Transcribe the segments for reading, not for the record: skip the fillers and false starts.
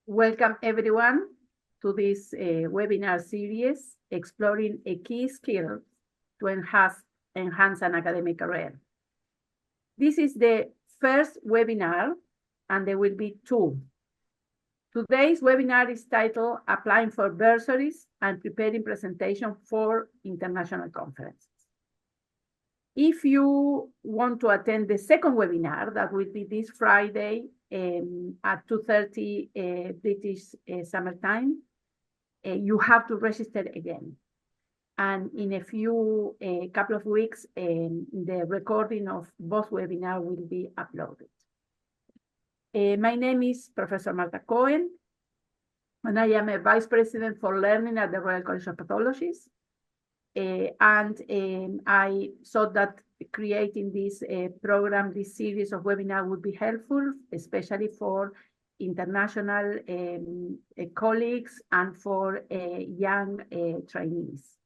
Welcome everyone to this webinar series exploring a key skill to enhance an academic career. This is the first webinar and there will be two. Today's webinar is titled Applying for Bursaries and Preparing Presentation for International Conferences. If you want to attend the second webinar, that will be this Friday at 2:30 British Summer Time, you have to register again. And in a couple of weeks, the recording of both webinars will be uploaded. My name is Professor Marta Cohen, and I am a Vice President for Learning at the Royal College of Pathologists. I thought that creating this program, this series of webinars would be helpful, especially for international colleagues and for young trainees.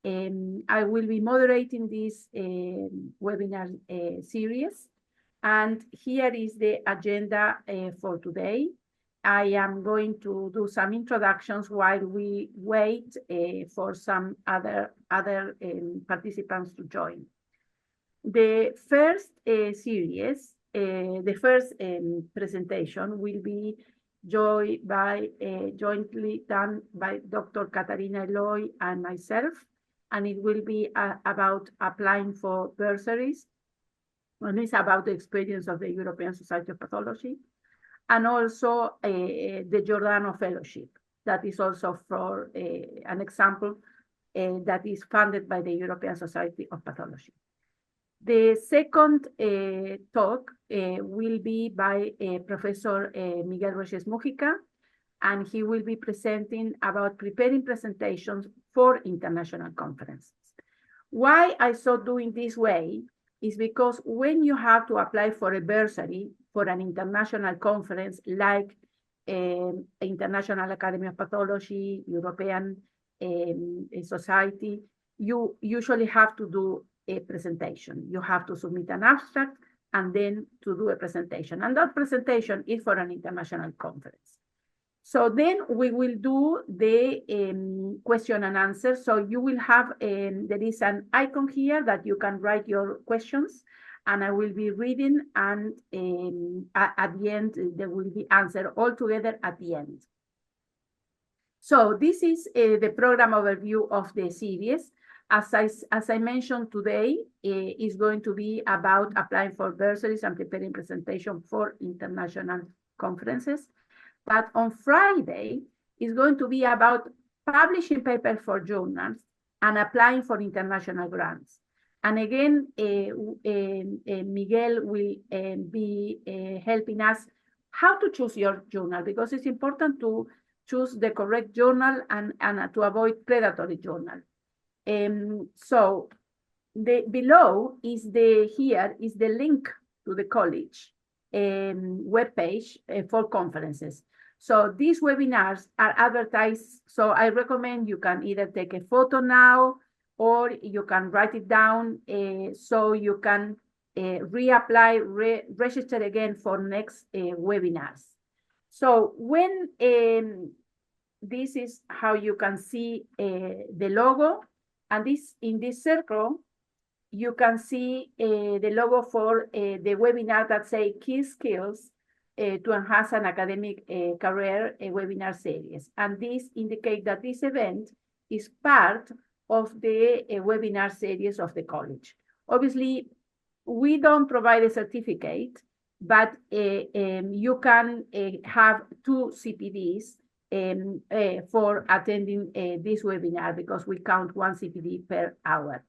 I will be moderating this webinar series, and here is the agenda for today. I am going to do some introductions while we wait for some other participants to join. The first series, the first presentation will be jointly done by Dr. Katarina Eloy and myself, and it will be about applying for bursaries, and it's about the experience of the European Society of Pathology, and also the Giordano Fellowship. That is also for an example that is funded by the European Society of Pathology. The second talk will be by Professor Miguel Reyes Mujica, and he will be presenting about preparing presentations for international conferences. Why I thought doing this way is because when you have to apply for a bursary for an international conference like International Academy of Pathology, European Society, you usually have to do a presentation. You have to submit an abstract and then to do a presentation. And that presentation is for an international conference. So then we will do the question and answer. So you will have, there is an icon here that you can write your questions, and I will be reading, and at the end, there will be answer all together at the end. So this is the program overview of the series. As I mentioned today, is going to be about applying for bursaries and preparing presentation for international conferences. But on Friday, it's going to be about publishing papers for journals and applying for international grants. And again, Miguel will be helping us how to choose your journal, because it's important to choose the correct journal and to avoid predatory journal. So below is here is the link to the college webpage for conferences. So these webinars are advertised. So I recommend you can either take a photo now or you can write it down so you can reapply, register again for next webinars. So when this is how you can see the logo, and in this circle, you can see the logo for the webinar that say key skills to enhance an academic career webinar series. And this indicates that this event is part of the webinar series of the college. Obviously, we don't provide a certificate, but you can have 2 CPDs for attending this webinar, because we count 1 CPD per hour.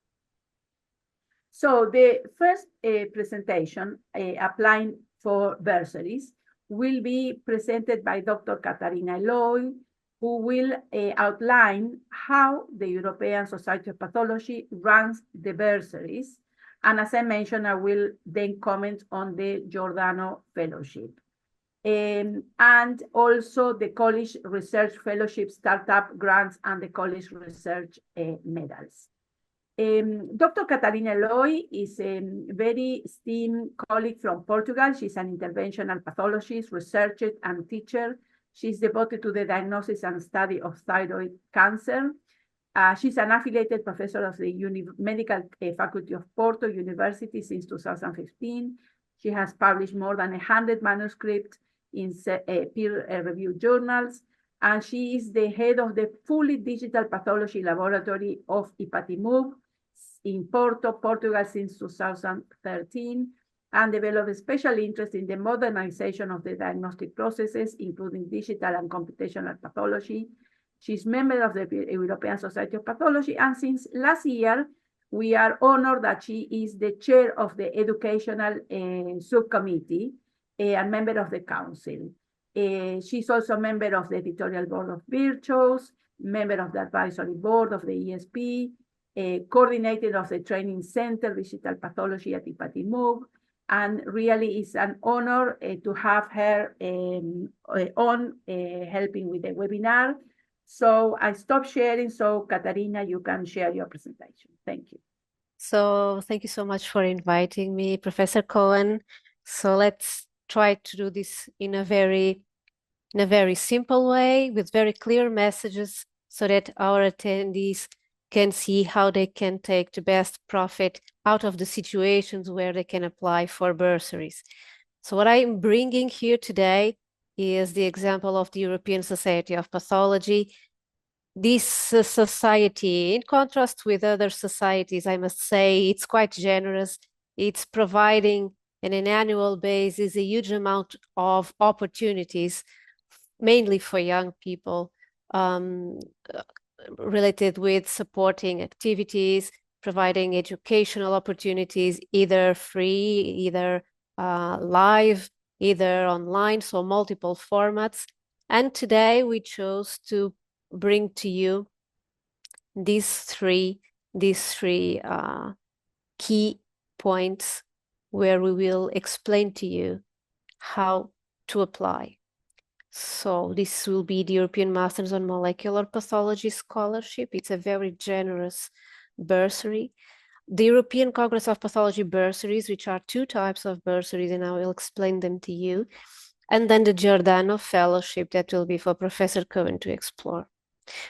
So the first presentation, applying for bursaries, will be presented by Dr. Katarina Eloy, who will outline how the European Society of Pathology runs the bursaries. And as I mentioned, I will then comment on the Giordano Fellowship. And also the College Research Fellowship Startup Grants and the College Research Medals. Dr. Katarina Eloy is a very esteemed colleague from Portugal. She's an interventional pathologist, researcher, and teacher. She's devoted to the diagnosis and study of thyroid cancer. She's an affiliated professor of the Medical Faculty of Porto University since 2015. She has published more than 100 manuscripts in peer-reviewed journals, and she is the head of the fully digital pathology laboratory of Ipatimub in Porto, Portugal since 2013, and developed a special interest in the modernization of the diagnostic processes, including digital and computational pathology. She's member of the European Society of Pathology, and since last year, we are honored that she is the chair of the educational subcommittee and member of the council. She's also a member of the editorial board of Virtuos, member of the advisory board of the ESP, coordinator of the training center, Digital Pathology at Ipatimub, and really is an honor to have her on helping with the webinar. So I stop sharing, so Katarina, you can share your presentation. Thank you. So thank you so much for inviting me, Professor Cohen. So let's try to do this in a very simple way with very clear messages so that our attendees can see how they can take the best profit out of the situations where they can apply for bursaries. So what I'm bringing here today is the example of the European Society of Pathology. This society, in contrast with other societies, I must say, it's quite generous. It's providing on an annual basis a huge amount of opportunities, mainly for young people, related with supporting activities, providing educational opportunities, either free, either live, either online, so multiple formats. And today we chose to bring to you these three key points where we will explain to you how to apply. So this will be the European Masters on Molecular Pathology Scholarship. It's a very generous bursary. The European Congress of Pathology bursaries, which are two types of bursaries, and I will explain them to you. And then the Giordano Fellowship that will be for Professor Cohen to explore.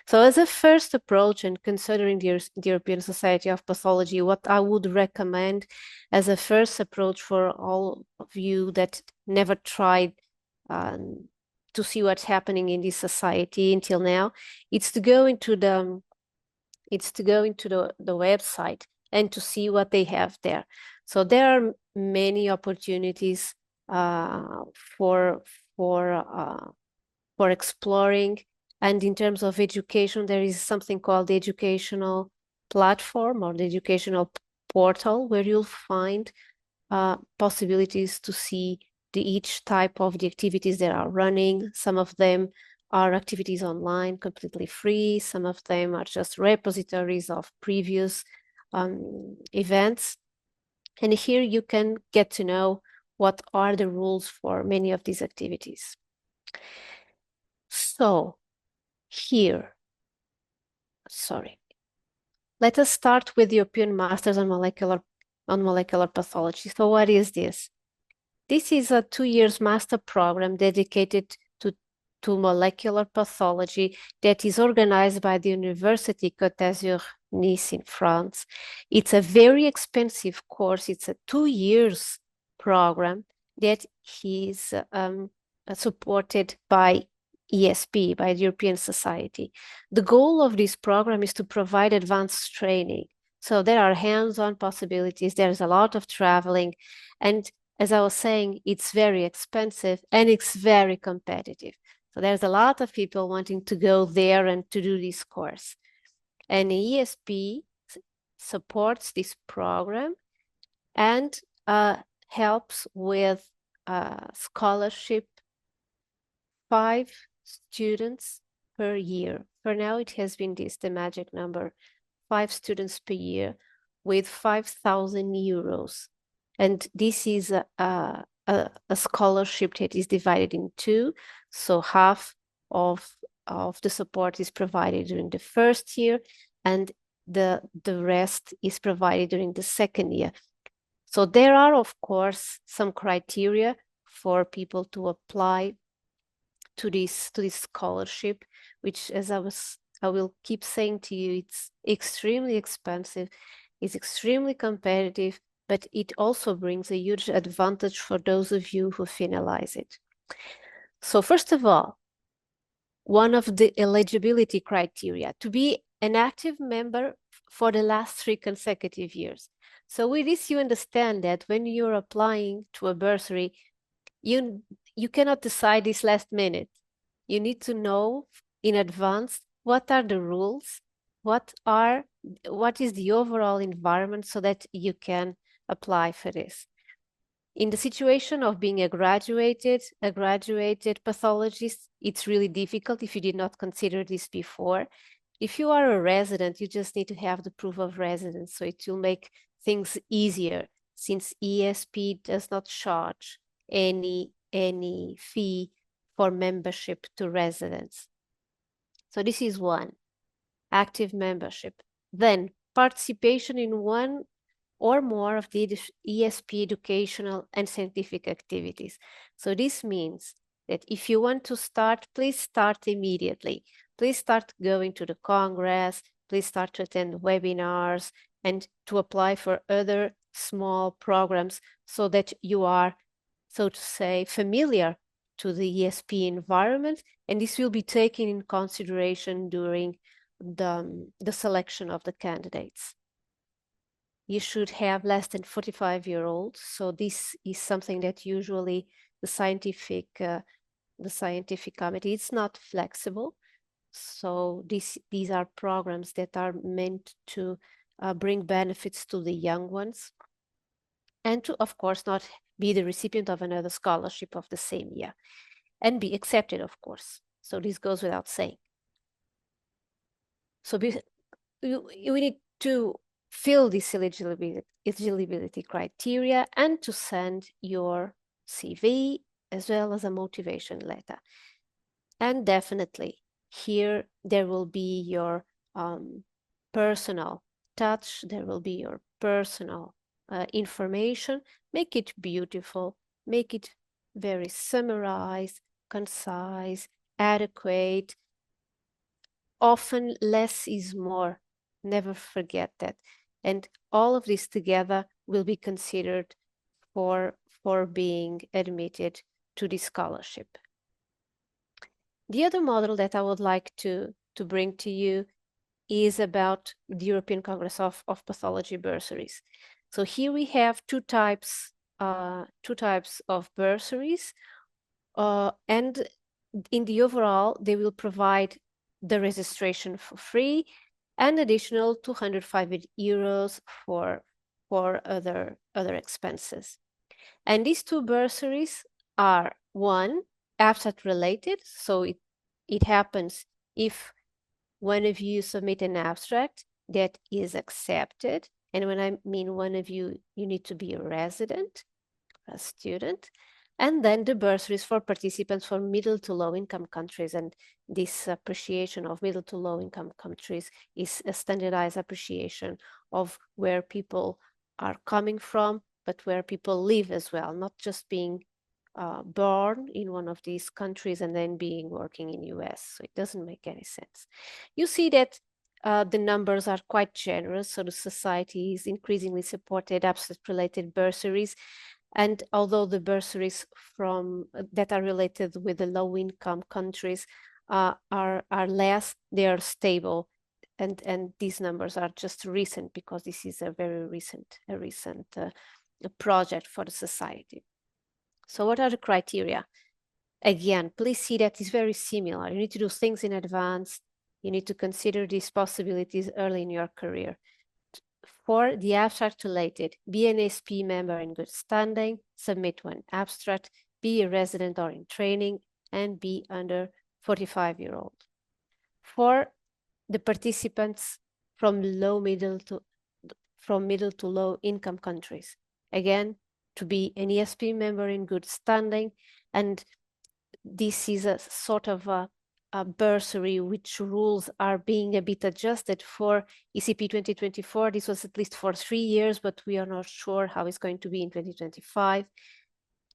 So as a first approach, and considering the European Society of Pathology, what I would recommend as a first approach for all of you that never tried to see what's happening in this society until now, it's to go into the website and to see what they have there. So there are many opportunities for exploring. And in terms of education, there is something called the educational platform or the educational portal, where you'll find possibilities to see each type of the activities that are running. Some of them are activities online, completely free. Some of them are just repositories of previous events. And here you can get to know what are the rules for many of these activities. So here, let us start with the European Masters on Molecular Pathology. So what is this? This is a 2 years master program dedicated to molecular pathology that is organized by the University Côte d'Azur Nice in France. It's a very expensive course. It's a 2 years program that is supported by ESP, by the European Society. The goal of this program is to provide advanced training. So there are hands-on possibilities. There's a lot of traveling. And as I was saying, it's very expensive and it's very competitive. So there's a lot of people wanting to go there and to do this course. And ESP supports this program and helps with scholarship 5 students per year. For now, it has been the magic number, 5 students per year with 5,000 euros. And this is a scholarship that is divided in 2. So half of the support is provided during the first year, and the rest is provided during the second year. So there are, of course, some criteria for people to apply to this scholarship, which, as I will keep saying to you, it's extremely expensive, it's extremely competitive, but it also brings a huge advantage for those of you who finalize it. So first of all, one of the eligibility criteria to be an active member for the last 3 consecutive years. So with this, you understand that when you're applying to a bursary, you cannot decide this last minute. You need to know in advance what are the rules, what is the overall environment so that you can apply for this. In the situation of being a graduated pathologist, it's really difficult if you did not consider this before. If you are a resident, you just need to have the proof of residence, so it will make things easier since ESP does not charge any fee for membership to residents. So this is one, active membership. Then participation in one or more of the ESP educational and scientific activities. So this means that if you want to start, please start immediately. Please start going to the Congress, please start to attend webinars and to apply for other small programs so that you are, so to say, familiar to the ESP environment, and this will be taken in consideration during the selection of the candidates. You should have less than 45-year-olds. So this is something that usually the scientific committee, it's not flexible. So these are programs that are meant to bring benefits to the young ones and to, of course, not be the recipient of another scholarship of the same year and be accepted, of course. So this goes without saying. So you need to fill this eligibility criteria and to send your CV as well as a motivation letter. And definitely here there will be your personal touch, there will be your personal information. Make it beautiful, make it very summarized, concise, adequate. Often less is more. Never forget that. And all of this together will be considered for being admitted to the scholarship. The other model that I would like to bring to you is about the European Congress of Pathology bursaries. So here we have two types of bursaries, and in the overall, they will provide the registration for free and additional 205 euros for other expenses. And these two bursaries are, one, abstract related. So it happens if one of you submit an abstract that is accepted. And when I mean one of you, you need to be a resident, a student. And then the bursaries for participants from middle to low income countries. And this appreciation of middle to low income countries is a standardized appreciation of where people are coming from, but where people live as well, not just being born in one of these countries and then being working in US. So it doesn't make any sense. You see that the numbers are quite generous. So the society is increasingly supported abstract related bursaries. And although the bursaries that are related with the low-income countries are less, they are stable, and these numbers are just recent because this is a very recent project for the society. So what are the criteria? Again, please see that it's very similar. You need to do things in advance. You need to consider these possibilities early in your career. For the abstract related, be an SP member in good standing, submit one abstract, be a resident or in training, and be under 45-year-old. For the participants from middle to low income countries, again, to be an ESP member in good standing, and this is a sort of a bursary which rules are being a bit adjusted for ECP 2024. This was at least for 3 years, but we are not sure how it's going to be in 2025.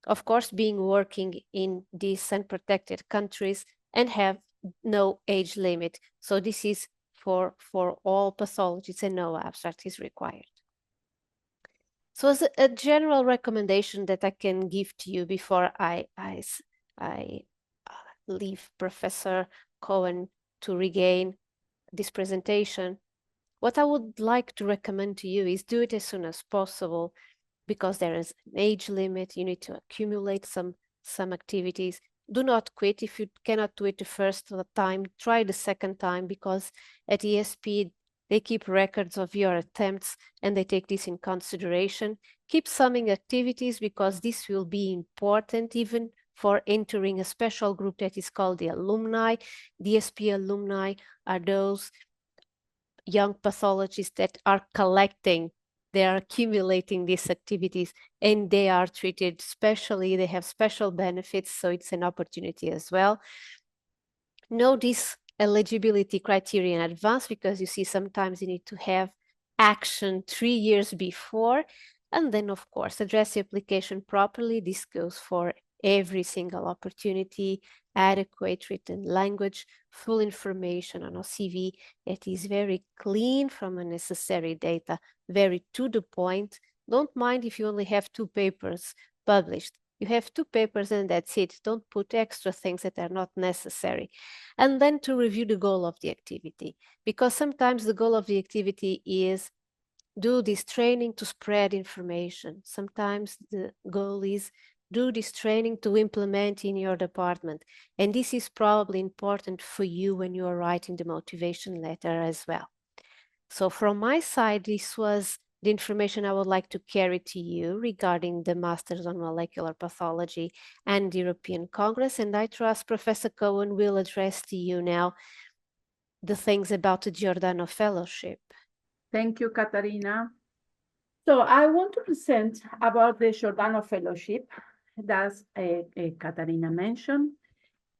Of course, being working in these unprotected countries and have no age limit. So this is for all pathologies and no abstract is required. So as a general recommendation that I can give to you before I leave Professor Cohen to regain this presentation, what I would like to recommend to you is do it as soon as possible, because there is an age limit. You need to accumulate some activities. Do not quit. If you cannot do it the first time, try the second time, because at ESP they keep records of your attempts and they take this in consideration. Keep summing activities, because this will be important even for entering a special group that is called the alumni. DSP alumni are those young pathologists that are collecting, they are accumulating these activities, and they are treated specially, they have special benefits, so it's an opportunity as well. Know this eligibility criteria in advance, because you see sometimes you need to have action 3 years before, and then of course address the application properly. This goes for every single opportunity, adequate written language, full information on a CV that is very clean from unnecessary data, very to the point. Don't mind if you only have 2 papers published. You have 2 papers and that's it. Don't put extra things that are not necessary. And then to review the goal of the activity, because sometimes the goal of the activity is do this training to spread information. Sometimes the goal is do this training to implement in your department. And this is probably important for you when you are writing the motivation letter as well. So from my side, this was the information I would like to carry to you regarding the Masters on Molecular Pathology and the European Congress. And I trust Professor Cohen will address to you now the things about the Giordano Fellowship. Thank you, Katarina. So I want to present about the Giordano Fellowship that Katarina mentioned.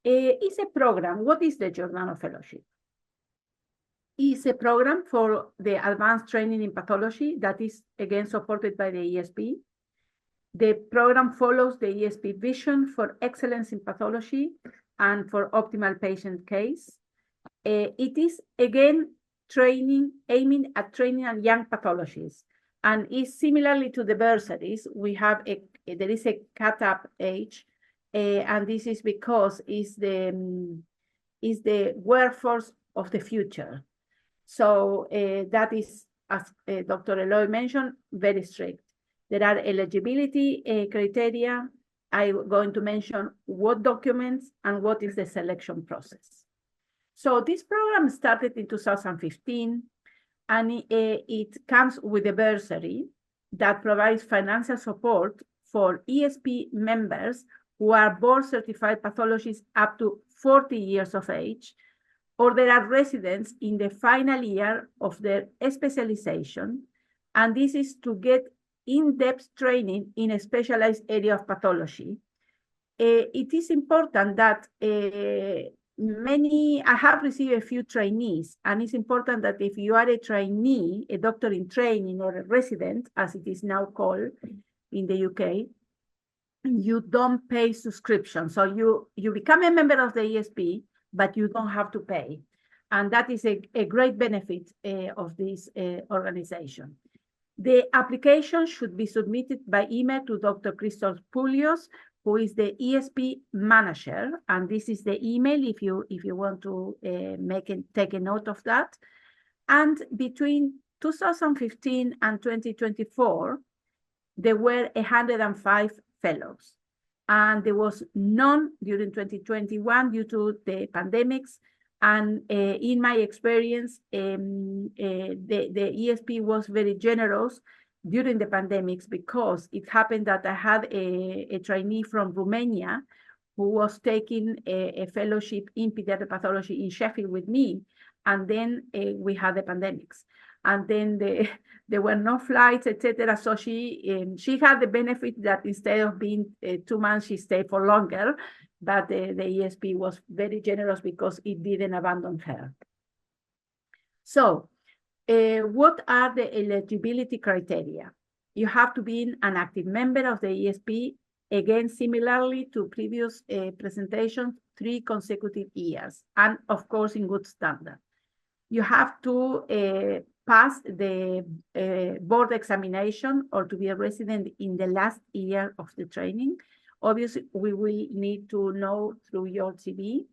It's a program. What is the Giordano Fellowship? It's a program for the advanced training in pathology that is, again, supported by the ESP. The program follows the ESP vision for excellence in pathology and for optimal patient case. It is, again, aiming at training on young pathologists, and is similarly to the bursaries. We have there is a cut-up age, and this is because is the workforce of the future. So that is, as Dr. Eloy mentioned, very strict. There are eligibility criteria. I'm going to mention what documents and what is the selection process. So this program started in 2015, and it comes with a bursary that provides financial support for ESP members who are board-certified pathologists up to 40 years of age, or they are residents in the final year of their specialization, and this is to get in-depth training in a specialized area of pathology. It is important that I have received a few trainees, and it's important that if you are a trainee, a doctor in training, or a resident, as it is now called in the UK, you don't pay subscription. So you become a member of the ESP, but you don't have to pay. And that is a great benefit of this organization. The application should be submitted by email to Dr. Christos Poulios, who is the ESP manager. And this is the email if you want to take a note of that. And between 2015 and 2024, there were 105 fellows. And there was none during 2021 due to the pandemics. And in my experience, the ESP was very generous during the pandemics, because it happened that I had a trainee from Romania who was taking a fellowship in pediatric pathology in Sheffield with me. And then we had the pandemics. And then there were no flights, etc. So she had the benefit that instead of being 2 months, she stayed for longer. But the ESP was very generous because it didn't abandon her. So what are the eligibility criteria? You have to be an active member of the ESP Again, similarly to previous presentations, 3 consecutive years, and of course in good standard. You have to pass the board examination or to be a resident in the last year of the training. Obviously, we will need to know through your CV.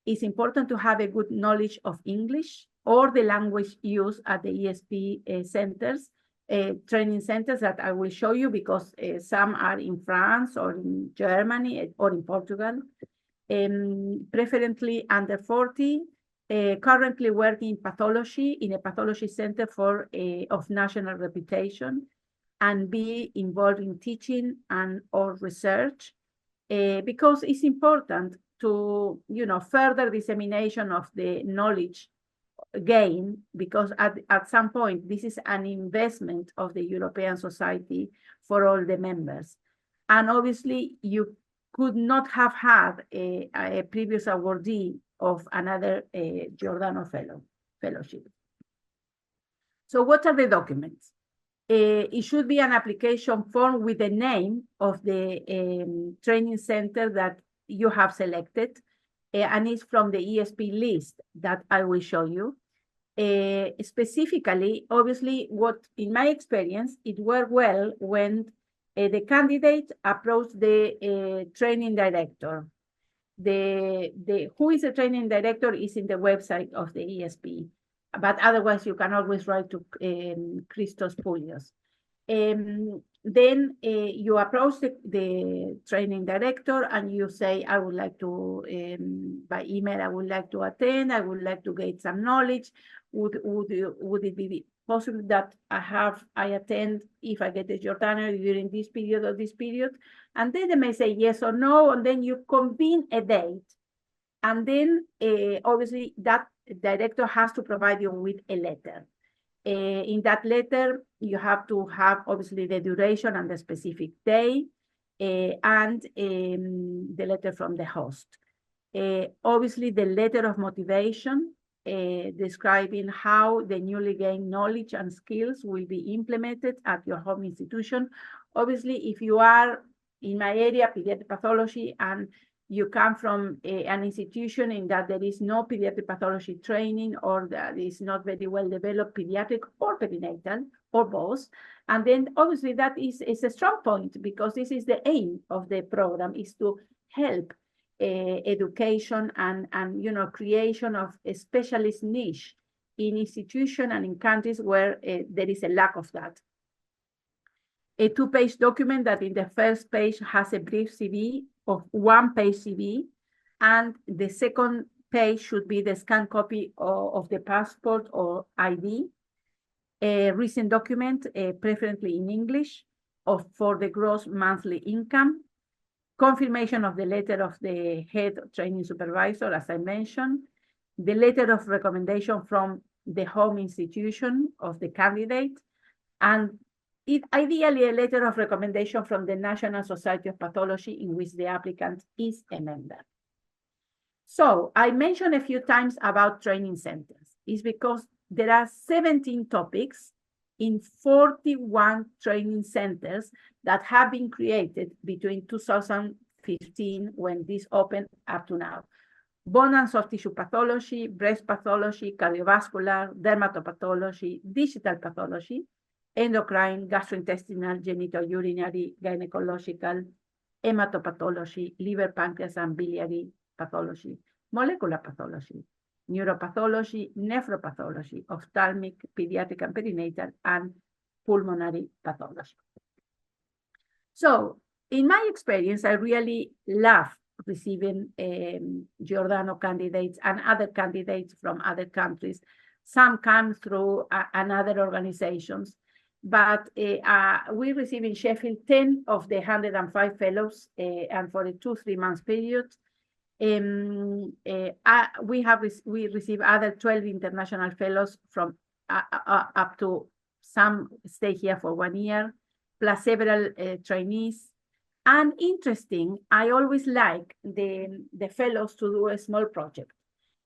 It's important to have a good knowledge of English or the language used at the ESP centers, training centers that I will show you, because some are in France or in Germany or in Portugal. Preferably under 40, currently working in pathology in a pathology center of national reputation, and be involved in teaching and or research, because it's important to further dissemination of the knowledge gain, because at some point this is an investment of the European Society for all the members. And obviously you could not have had a previous awardee of another Giordano fellowship. So what are the documents? It should be an application form with the name of the training center that you have selected, and it's from the ESP list that I will show you. Specifically, obviously, what in my experience, it worked well when the candidate approached the training director. Who is the training director is in the website of the ESP, but otherwise you can always write to Christos Poulios. Then you approach the training director and you say, I would like to, by email, I would like to attend, I would like to get some knowledge. Would it be possible that I attend if I get the Giordano during this period or this period? And then they may say yes or no, and then you convene a date. And then obviously that director has to provide you with a letter. In that letter, you have to have obviously the duration and the specific day, and the letter from the host. Obviously the letter of motivation, describing how the newly gained knowledge and skills will be implemented at your home institution. Obviously, if you are in my area, pediatric pathology, and you come from an institution in that there is no pediatric pathology training, or that is not very well developed pediatric or perinatal, or both. And then obviously that is a strong point, because this is the aim of the program, is to help education and creation of a specialist niche in institutions and in countries where there is a lack of that. A 2-page document that in the first page has a brief CV of 1-page CV, and the second page should be the scanned copy of the passport or ID. A recent document, preferably in English, for the gross monthly income. Confirmation of the letter of the head training supervisor, as I mentioned. The letter of recommendation from the home institution of the candidate, and ideally a letter of recommendation from the National Society of Pathology in which the applicant is a member. So I mentioned a few times about training centers. It's because there are 17 topics in 41 training centers that have been created between 2015, when this opened, up to now. Bone and soft tissue pathology, breast pathology, cardiovascular, dermatopathology, digital pathology, endocrine, gastrointestinal, genitourinary, gynecological, hematopathology, liver, pancreas, and biliary pathology, molecular pathology, neuropathology, nephropathology, ophthalmic, pediatric and perinatal, and pulmonary pathology. So in my experience, I really love receiving Giordano candidates and other candidates from other countries. Some come through another organizations, but we receive in Sheffield 10 of the 105 fellows, and for a 2-3 months period. We receive other 12 international fellows from up to some stay here for 1 year, plus several trainees. And interesting, I always like the fellows to do a small project.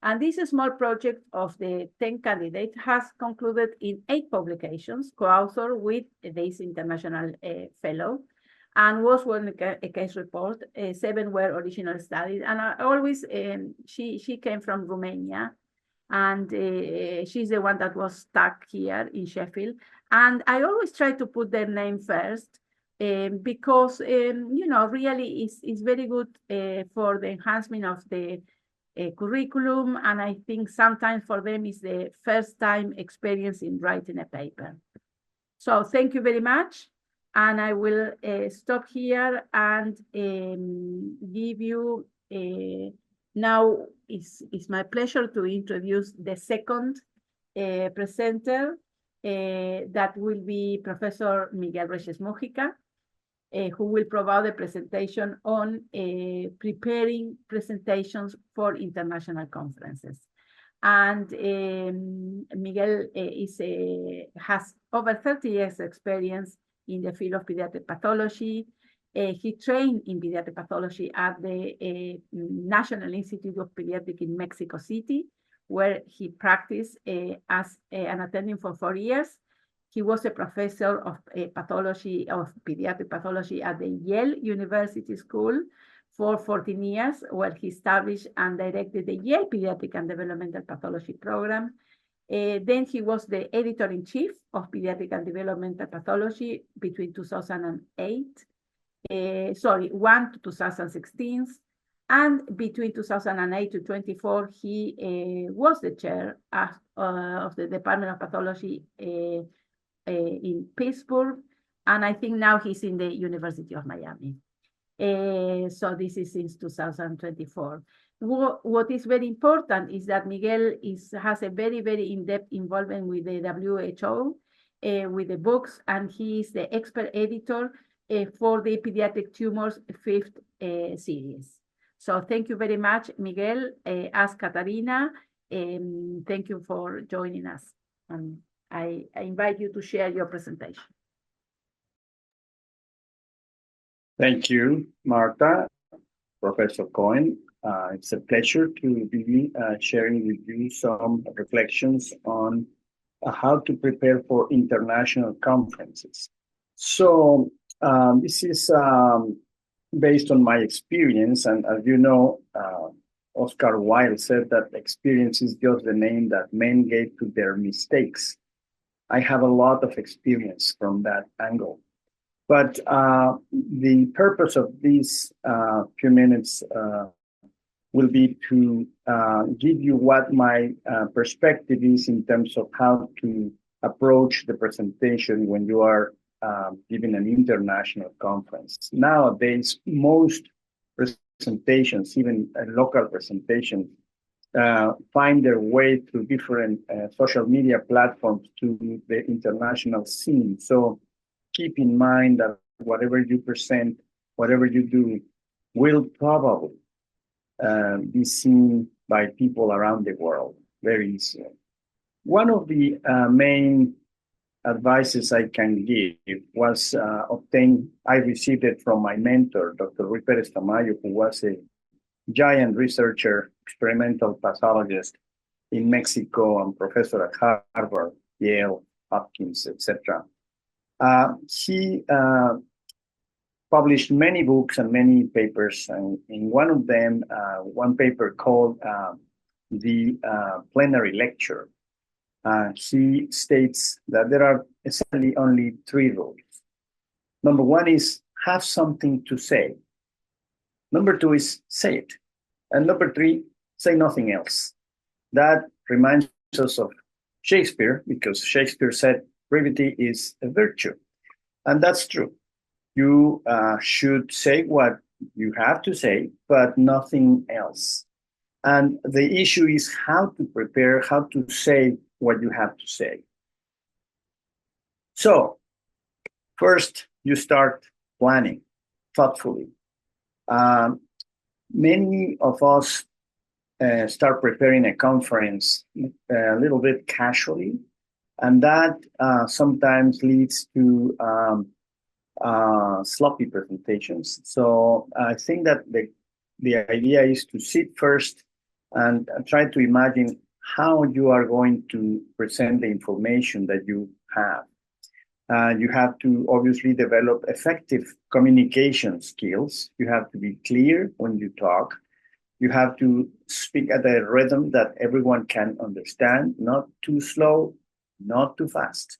And this small project of the 10 candidates has concluded in 8 publications, co-authored with this international fellow. and was one a case report. 7 were original studies, and I always she came from Romania, and she's the one that was stuck here in Sheffield. And I always try to put their name first, because you know, really is very good for the enhancement of the curriculum, and I think sometimes for them is the first time experience in writing a paper. So thank you very much, and I will stop here and give you now it's my pleasure to introduce the second presenter, that will be Professor Miguel Reyes Mojica, who will provide a presentation on preparing presentations for international conferences. And Miguel has over 30 years experience in the field of pediatric pathology. He trained in pediatric pathology at the National Institute of Pediatrics in Mexico City, where he practiced as an attending for 4 years. He was a professor of pathology, of pediatric pathology at the Yale University School for 14 years, where he established and directed the Yale Pediatric and Developmental Pathology Program. Then he was the editor-in-chief of Pediatric and Developmental Pathology between 2008, 1 to 2016. And between 2008 to 24, he was the chair of the Department of Pathology in Pittsburgh. And I think now he's in the University of Miami. So this is since 2024. What is very important is that Miguel has a very, very in-depth involvement with the WHO, with the books, and he is the expert editor for the Pediatric Tumors 5th series. So thank you very much, Miguel. As Katarina, thank you for joining us. And I invite you to share your presentation. Thank you, Marta, Professor Cohen. It's a pleasure to be sharing with you some reflections on how to prepare for international conferences. So this is based on my experience, and as you know, Oscar Wilde said that experience is just the name that men gave to their mistakes. I have a lot of experience from that angle. But the purpose of these few minutes will be to give you what my perspective is in terms of how to approach the presentation when you are giving an international conference. Nowadays, most presentations, even local presentations, find their way through different social media platforms to the international scene. So keep in mind that whatever you present, whatever you do, will probably be seen by people around the world very easily. One of the main advices I can give was I received it from my mentor, Dr. Rui Perez Tamayo, who was a giant researcher, experimental pathologist in Mexico and professor at Harvard, Yale, Hopkins, etc. He published many books and many papers, and in one of them, one paper called the Plenary Lecture, he states that there are essentially only 3 rules. Number 1 is have something to say. Number 2 is say it. And number 3, say nothing else. That reminds us of Shakespeare, because Shakespeare said brevity is a virtue. And that's true. You should say what you have to say, but nothing else. And the issue is how to prepare, how to say what you have to say. So first, you start planning thoughtfully. Many of us start preparing a conference a little bit casually, and that sometimes leads to sloppy presentations. So I think that the idea is to sit first and try to imagine how you are going to present the information that you have. You have to obviously develop effective communication skills. You have to be clear when you talk. You have to speak at a rhythm that everyone can understand, not too slow, not too fast.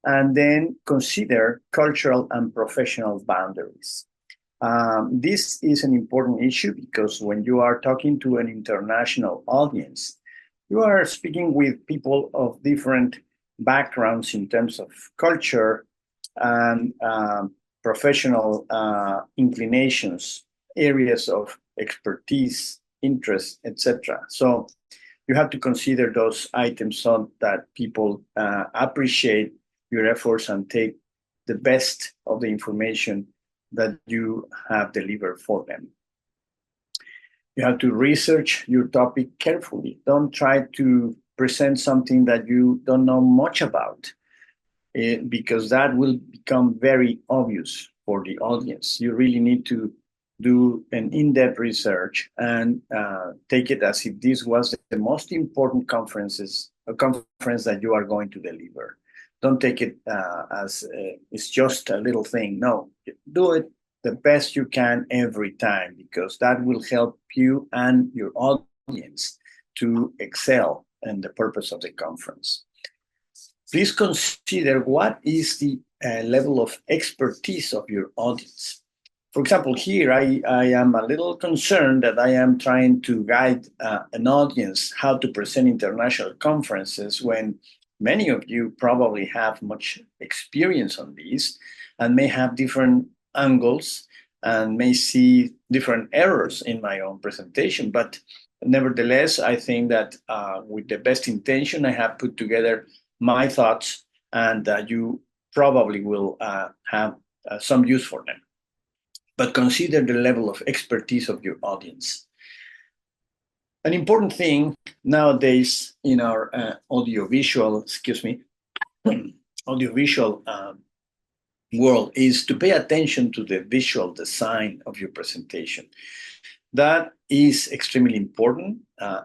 And then consider cultural and professional boundaries. This is an important issue because when you are talking to an international audience, you are speaking with people of different backgrounds in terms of culture and professional inclinations, areas of expertise, interest, etc. So you have to consider those items so that people appreciate your efforts and take the best of the information that you have delivered for them. You have to research your topic carefully. Don't try to present something that you don't know much about, because that will become very obvious for the audience. You really need to do an in-depth research and take it as if this was the most important conference that you are going to deliver. Don't take it as it's just a little thing. No, do it the best you can every time, because that will help you and your audience to excel in the purpose of the conference. Please consider what is the level of expertise of your audience. For example, here I am a little concerned that I am trying to guide an audience how to present international conferences when many of you probably have much experience on these and may have different angles and may see different errors in my own presentation. But nevertheless, I think that with the best intention, I have put together my thoughts, and you probably will have some use for them. But consider the level of expertise of your audience. An important thing nowadays in our audiovisual world is to pay attention to the visual design of your presentation. That is extremely important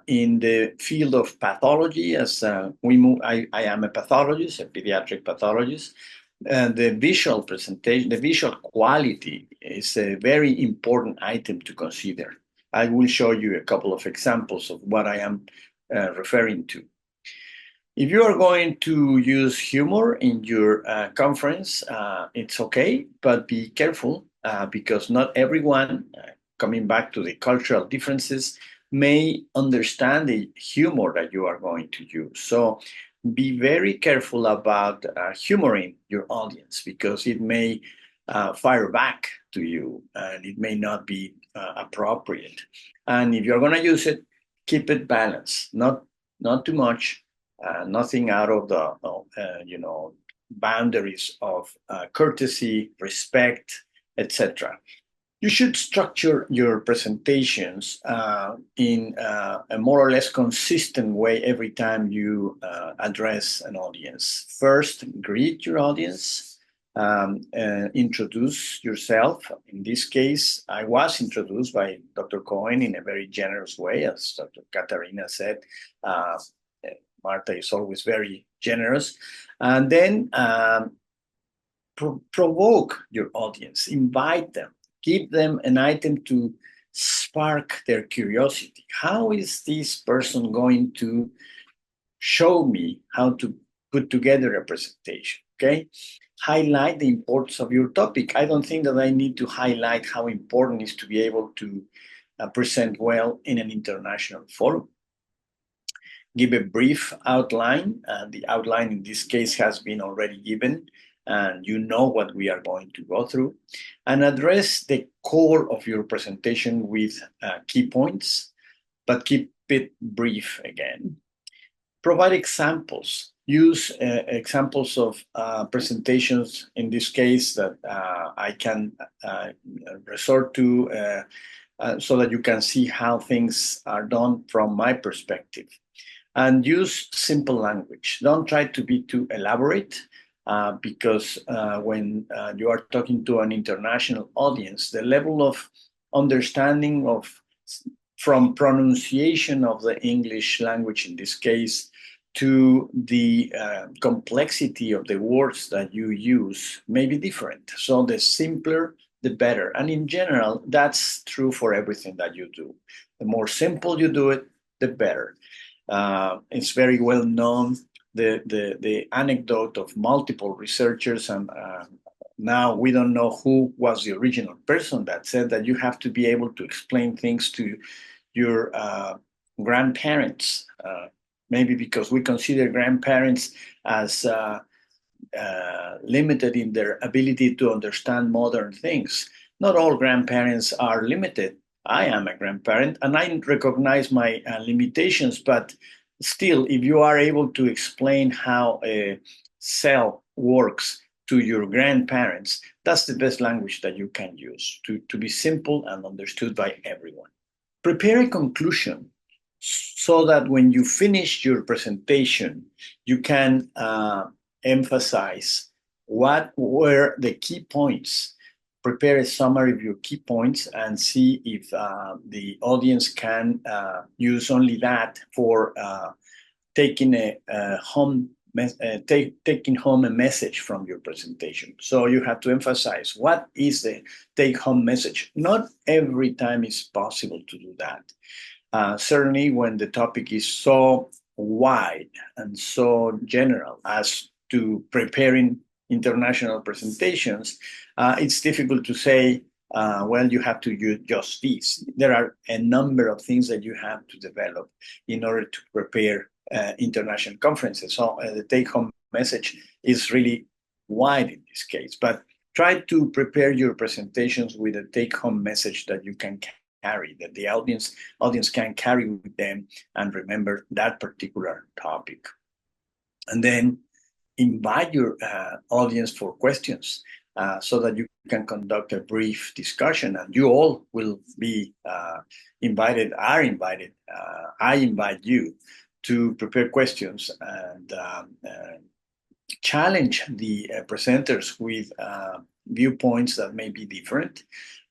in the field of pathology. As we move, I am a pathologist, a pediatric pathologist. The visual presentation, the visual quality is a very important item to consider. I will show you a couple of examples of what I am referring to. If you are going to use humor in your conference, it's okay, but be careful because not everyone, coming back to the cultural differences, may understand the humor that you are going to use. So be very careful about humoring your audience, because it may fire back to you and it may not be appropriate. And if you're going to use it, keep it balanced, not too much, nothing out of the boundaries of courtesy, respect, etc. You should structure your presentations in a more or less consistent way every time you address an audience. First, greet your audience, introduce yourself. In this case, I was introduced by Dr. Cohen in a very generous way, as Dr. Katarina said. Marta is always very generous. And then provoke your audience, invite them. Give them an item to spark their curiosity. How is this person going to show me how to put together a presentation? Okay? Highlight the importance of your topic. I don't think that I need to highlight how important it is to be able to present well in an international forum. Give a brief outline. The outline in this case has been already given, and you know what we are going to go through, and address the core of your presentation with key points, but keep it brief again. Provide examples. Use examples of presentations, in this case, that I can resort to so that you can see how things are done from my perspective. And use simple language. Don't try to be too elaborate. Because when you are talking to an international audience, the level of understanding from pronunciation of the English language, in this case, to the complexity of the words that you use may be different. So the simpler, the better. And in general, that's true for everything that you do. The more simple you do it, the better. It's very well known, the anecdote of multiple researchers, and now we don't know who was the original person that said that you have to be able to explain things to your grandparents. Maybe because we consider grandparents as limited in their ability to understand modern things. Not all grandparents are limited. I am a grandparent and I recognize my limitations, but still, if you are able to explain how a cell works to your grandparents, that's the best language that you can use to be simple and understood by everyone. Prepare a conclusion so that when you finish your presentation, you can emphasize what were the key points. Prepare a summary of your key points and see if the audience can use only that for taking taking home a message from your presentation. So you have to emphasize what is the take-home message. Not every time is possible to do that. Certainly when the topic is so wide and so general as to preparing international presentations, it's difficult to say, well, you have to use just this. There are a number of things that you have to develop in order to prepare international conferences. So the take-home message is really wide in this case, but try to prepare your presentations with a take-home message that you can carry, that the audience can carry with them and remember that particular topic. And then invite your audience for questions so that you can conduct a brief discussion, and you all will be invited. I invite you to prepare questions and challenge the presenters with viewpoints that may be different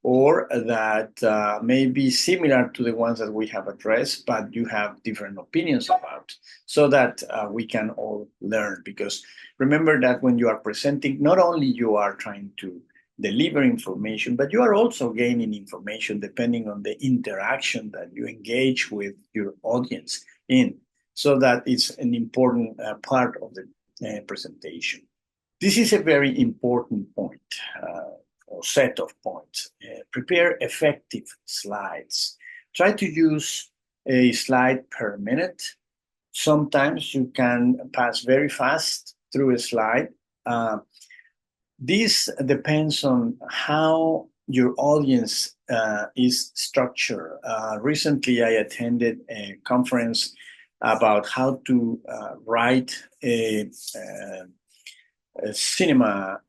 or that may be similar to the ones that we have addressed, but you have different opinions about, so that we can all learn. Because remember that when you are presenting, not only you are trying to deliver information, but you are also gaining information depending on the interaction that you engage with your audience in. So that it's an important part of the presentation. This is a very important point, or set of points. Prepare effective slides. Try to use a slide per minute. Sometimes you can pass very fast through a slide. This depends on how your audience is structured. Recently, I attended a conference about how to write a cinema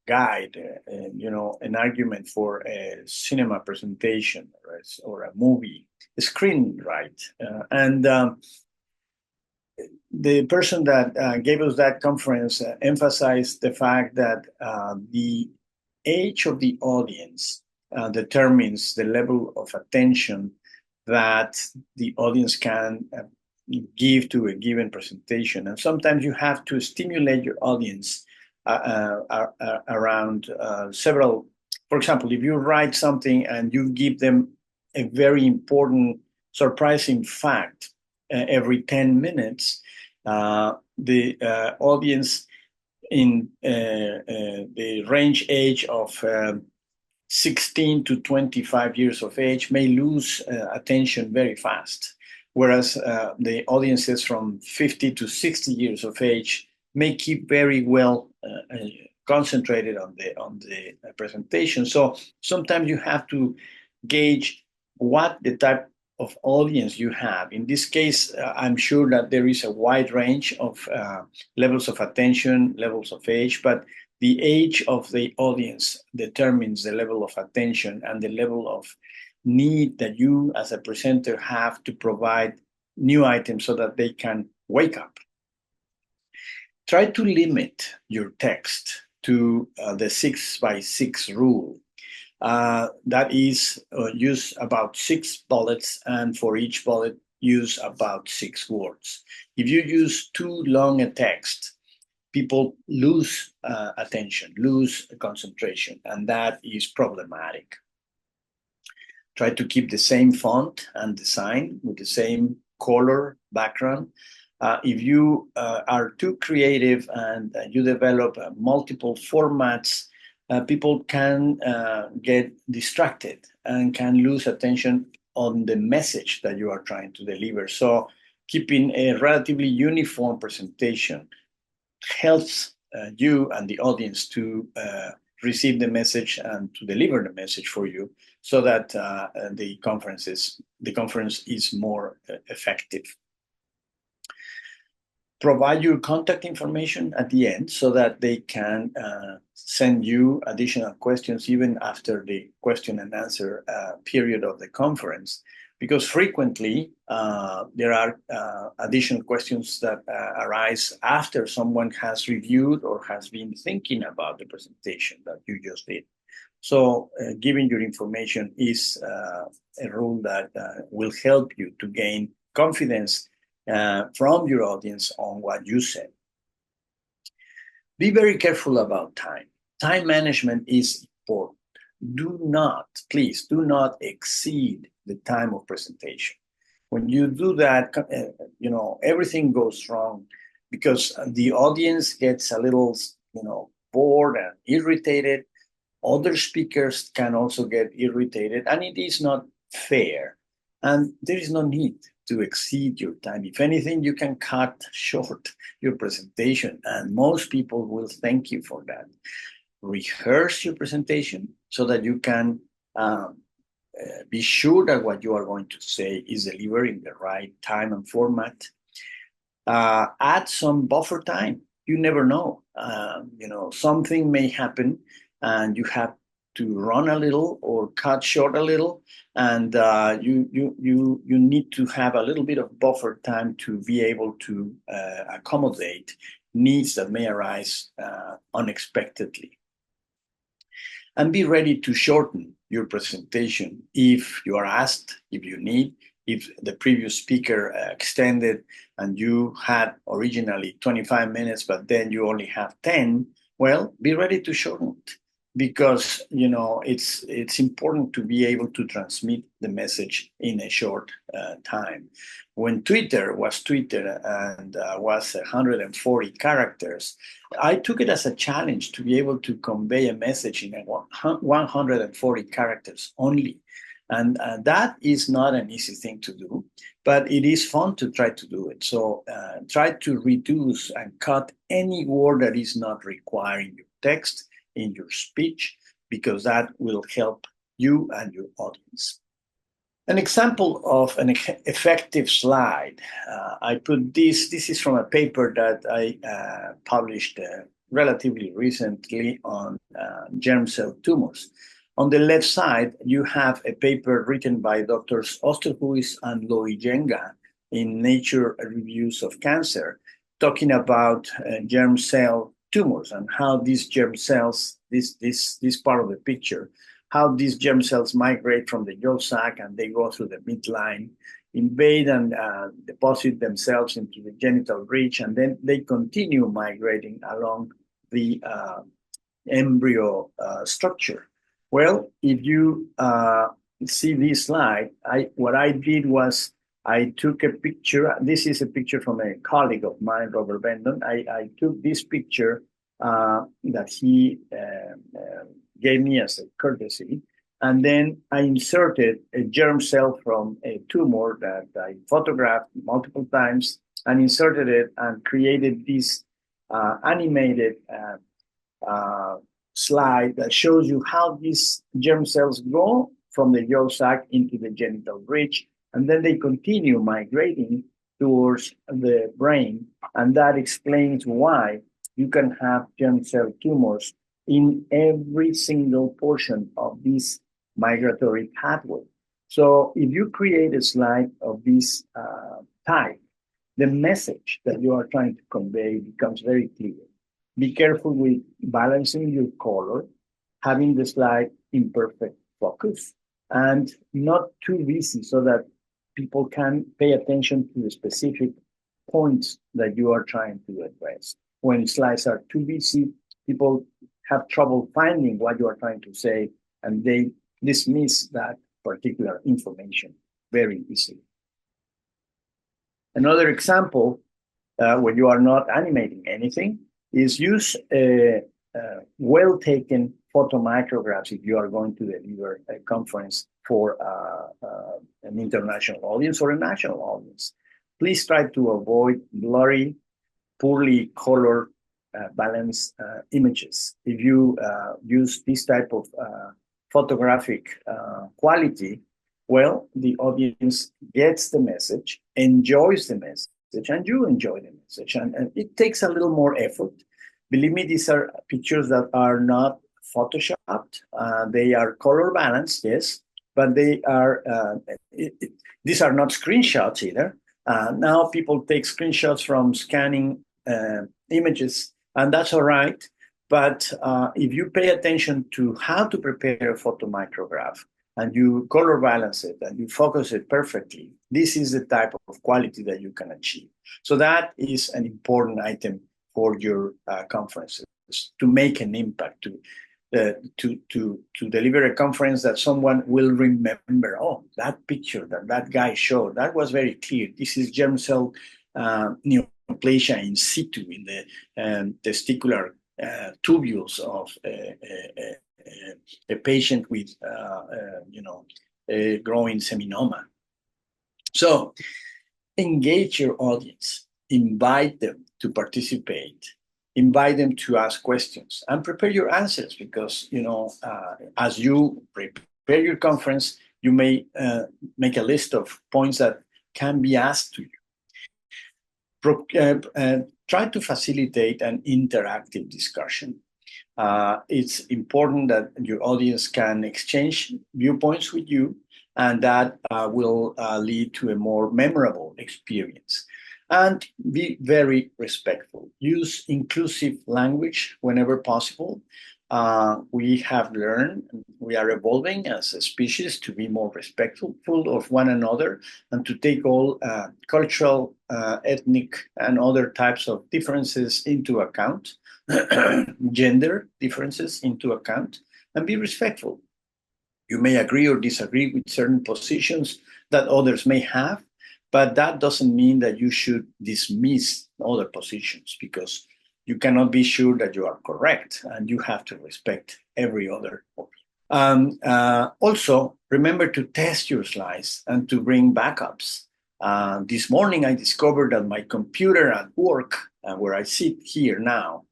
guide, an argument for a cinema presentation or a movie, a screenwrite. And the person that gave us that conference emphasized the fact that the age of the audience determines the level of attention that the audience can give to a given presentation. And sometimes you have to stimulate your audience around several. For example, if you write something and you give them a very important, surprising fact every 10 minutes, the audience in the range age of 16 to 25 years of age may lose attention very fast, whereas the audiences from 50 to 60 years of age may keep very well concentrated on the presentation. So sometimes you have to gauge what the type of audience you have. In this case, I'm sure that there is a wide range of levels of attention, levels of age, but the age of the audience determines the level of attention and the level of need that you as a presenter have to provide new items so that they can wake up. Try to limit your text to the 6x6 rule. That is, use about 6 bullets, and for each bullet, use about 6 words. If you use too long a text, people lose attention, lose concentration, and that is problematic. Try to keep the same font and design with the same color background. If you are too creative and you develop multiple formats, people can get distracted and can lose attention on the message that you are trying to deliver. So keeping a relatively uniform presentation helps you and the audience to receive the message and to deliver the message for you, so that the conference is more effective. Provide your contact information at the end so that they can send you additional questions even after the question and answer period of the conference, because frequently there are additional questions that arise after someone has reviewed or has been thinking about the presentation that you just did. So giving your information is a rule that will help you to gain confidence from your audience on what you said. Be very careful about time. Time management is important. Please do not exceed the time of presentation. When you do that, everything goes wrong, because the audience gets a little, bored and irritated. Other speakers can also get irritated, and it is not fair. And there is no need to exceed your time. If anything, you can cut short your presentation, and most people will thank you for that. Rehearse your presentation so that you can be sure that what you are going to say is delivered in the right time and format. Add some buffer time. You never know. Something may happen and you have to run a little or cut short a little, and you need to have a little bit of buffer time to be able to accommodate needs that may arise unexpectedly. And be ready to shorten your presentation if you are asked, if you need. If the previous speaker extended and you had originally 25 minutes, but then you only have 10, well, be ready to shorten it, because it's important to be able to transmit the message in a short time. When Twitter was Twitter and was 140 characters, I took it as a challenge to be able to convey a message in 140 characters only. And that is not an easy thing to do, but it is fun to try to do it. So try to reduce and cut any word that is not requiring your text in your speech, because that will help you and your audience. An example of an effective slide, I put this is from a paper that I published relatively recently on germ cell tumors. On the left side, you have a paper written by Drs. Osterhuis and Loijenga in Nature Reviews of Cancer, talking about germ cell tumors and how these germ cells, this part of the picture, how these germ cells migrate from the yolk sac and they go through the midline, invade and deposit themselves into the genital ridge, and then they continue migrating along the embryo structure. Well, if you see this slide, what I did was I took a picture. This is a picture from a colleague of mine, Robert Bendon. I took this picture that he gave me as a courtesy, and then I inserted a germ cell from a tumor that I photographed multiple times and inserted it and created this animated slide that shows you how these germ cells go from the yolk sac into the genital ridge, and then they continue migrating towards the brain. And that explains why you can have germ cell tumors in every single portion of this migratory pathway. So if you create a slide of this type, the message that you are trying to convey becomes very clear. Be careful with balancing your color, having the slide in perfect focus, and not too busy so that people can pay attention to the specific points that you are trying to address. When slides are too busy, people have trouble finding what you are trying to say, and they dismiss that particular information very easily. Another example, when you are not animating anything, is use well-taken photomicrographs if you are going to deliver a conference for an international audience or a national audience. Please try to avoid blurry, poorly colored, balanced images. If you use this type of photographic quality, well, the audience gets the message, enjoys the message, and you enjoy the message. And it takes a little more effort. Believe me, these are pictures that are not photoshopped. They are color balanced, yes, but they are. These are not screenshots either. Now people take screenshots from scanning images, and that's all right. But if you pay attention to how to prepare a photomicrograph, and you color balance it and you focus it perfectly, this is the type of quality that you can achieve. So that is an important item for your conferences, to make an impact, to deliver a conference that someone will remember. Oh, that picture that guy showed, that was very clear. This is germ cell neoplasia in situ in the testicular tubules of a patient with, a growing seminoma. So engage your audience, invite them to participate, invite them to ask questions, and prepare your answers, because, as you prepare your conference, you may make a list of points that can be asked to you. Try to facilitate an interactive discussion. It's important that your audience can exchange viewpoints with you, and that will lead to a more memorable experience. And be very respectful. Use inclusive language whenever possible. We have learned, we are evolving as a species to be more respectful of one another, and to take all cultural, ethnic, and other types of differences into account, gender differences into account, and be respectful. You may agree or disagree with certain positions that others may have, but that doesn't mean that you should dismiss other positions, because you cannot be sure that you are correct, and you have to respect every other opinion. Also, remember to test your slides and to bring backups. This morning, I discovered that my computer at work, where I sit here now,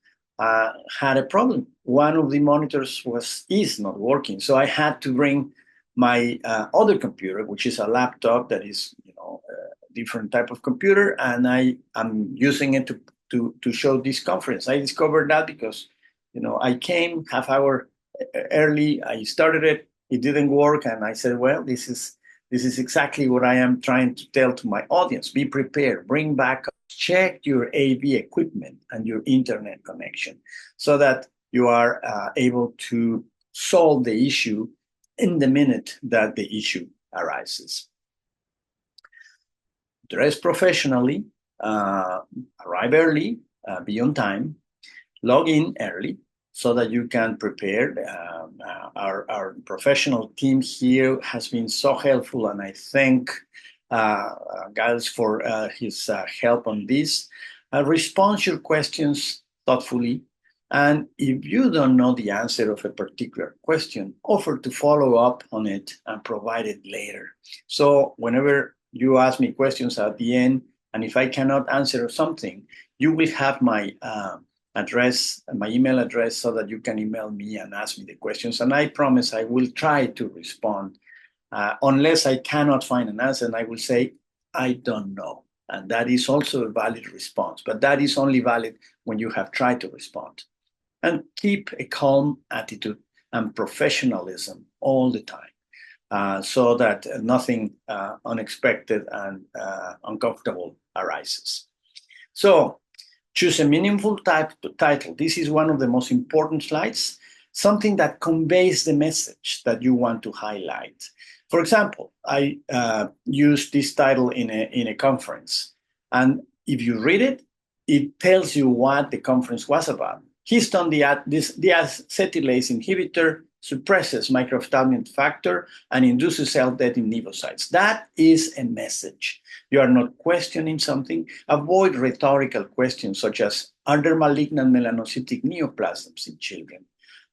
had a problem. One of the monitors is not working, so I had to bring my other computer, which is a laptop that is, a different type of computer, and I'm using it to show this conference. I discovered that because, I came half hour early. I started it. It didn't work, and I said, well, this is exactly what I am trying to tell to my audience. Be prepared. Bring backups. Check your AV equipment and your internet connection, so that you are able to solve the issue in the minute that the issue arises. Dress professionally, arrive early, be on time, log in early, so that you can prepare. Our professional team here has been so helpful, and I thank Giles for his help on this. Respond to your questions thoughtfully, and if you don't know the answer of a particular question, offer to follow up on it and provide it later. So whenever you ask me questions at the end, and if I cannot answer something, you will have my address, my email address, so that you can email me and ask me the questions. And I promise I will try to respond, unless I cannot find an answer, and I will say, I don't know. And that is also a valid response, but that is only valid when you have tried to respond. And keep a calm attitude and professionalism all the time, so that nothing unexpected and uncomfortable arises. So choose a meaningful title. This is one of the most important slides. something that conveys the message that you want to highlight. For example, I used this title in a conference, and if you read it, it tells you what the conference was about. Histone deacetylase inhibitor suppresses microphthalmic factor and induces cell death in nevocytes. That is a message. You are not questioning something. Avoid rhetorical questions such as, are there malignant melanocytic neoplasms in children?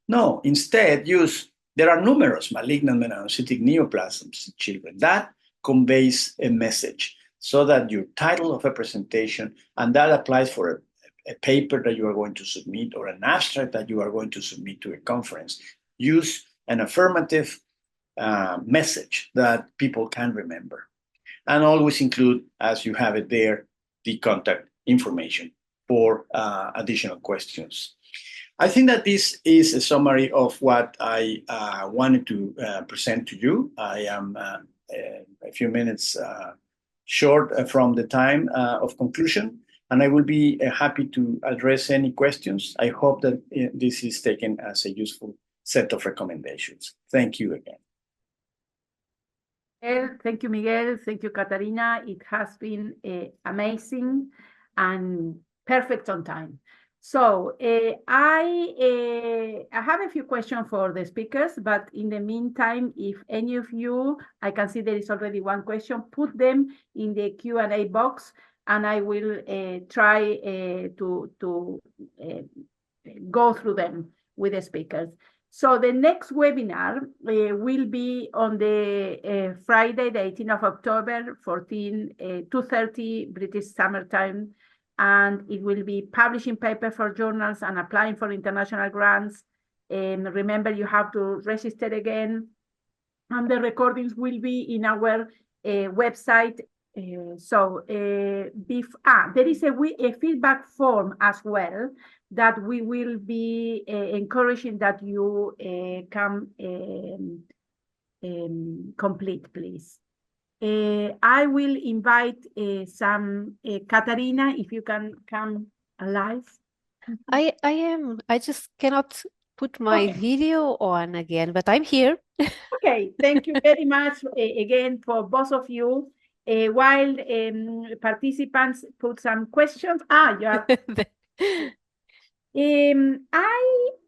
No, instead use, there are numerous malignant melanocytic neoplasms in children. That conveys a message so that your title of a presentation, and that applies for a paper that you are going to submit or an abstract that you are going to submit to a conference, use an affirmative message that people can remember. And always include, as you have it there, the contact information for additional questions. I think that this is a summary of what I wanted to present to you. I am a few minutes short from the time of conclusion, and I will be happy to address any questions. I hope that this is taken as a useful set of recommendations. Thank you again. Thank you, Miguel. Thank you, Catarina. It has been amazing and perfect on time. So I have a few questions for the speakers, but in the meantime, if any of you, I can see there is already one question, put them in the Q&A box, and I will try to go through them with the speakers. So the next webinar will be on the Friday, the 18th of October, 2:30 British Summer Time, and it will be publishing paper for journals and applying for international grants. And remember, you have to register again, and the recordings will be in our website. There is a feedback form as well that we will be encouraging that you complete, please. I will invite some Catarina, if you can come alive. I am. I just cannot put my video on again, but I'm here. Okay, thank you very much again for both of you. While participants put some questions. You are.